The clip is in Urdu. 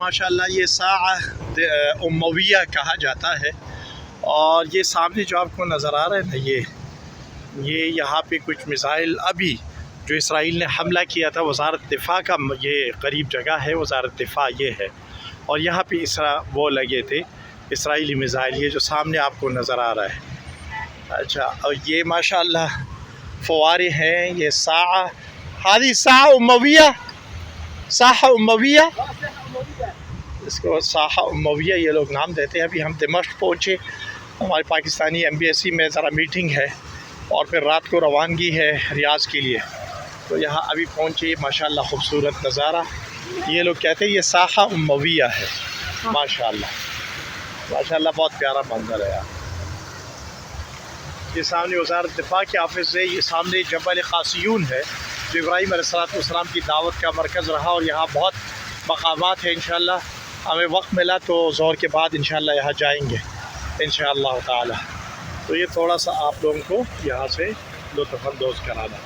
ماشاءاللہ یہ ساعہ امویہ کہا جاتا ہے، اور یہ سامنے جو آپ کو نظر آ رہا ہے نا، یہ یہاں پہ کچھ میزائل ابھی جو اسرائیل نے حملہ کیا تھا، وزارت دفاع کا یہ قریب جگہ ہے، وزارت دفاع یہ ہے، اور یہاں پہ وہ لگے تھے اسرائیلی میزائل، یہ جو سامنے آپ کو نظر آ رہا ہے۔ اچھا، اور یہ ماشاءاللہ فوارے ہیں، یہ ساعہ، ہادی ساعہ امویہ، ساحہ امویہ، اس کو ساحہ امویہ یہ لوگ نام دیتے ہیں۔ ابھی ہم دمشق پہنچے، ہماری پاکستانی ایمبیسی میں ذرا میٹنگ ہے، اور پھر رات کو روانگی ہے ریاض کے لیے، تو یہاں ابھی پہنچے۔ ماشاءاللہ خوبصورت نظارہ، یہ لوگ کہتے ہیں یہ ساحہ امویہ ہے۔ ماشاءاللہ ماشاءاللہ بہت پیارا منظر ہے یار۔ یہ سامنے وزارت دفاع کے آفس ہے، یہ سامنے جبل قاسیون ہے جو ابراہیم علیہ السلام کی دعوت کا مرکز رہا، اور یہاں بہت مقامات ہیں۔ انشاءاللہ ہمیں وقت ملا تو ظہر کے بعد انشاءاللہ یہاں جائیں گے انشاءاللہ تعالی۔ تو یہ تھوڑا سا آپ لوگوں کو یہاں سے لطف اندوز کرانا۔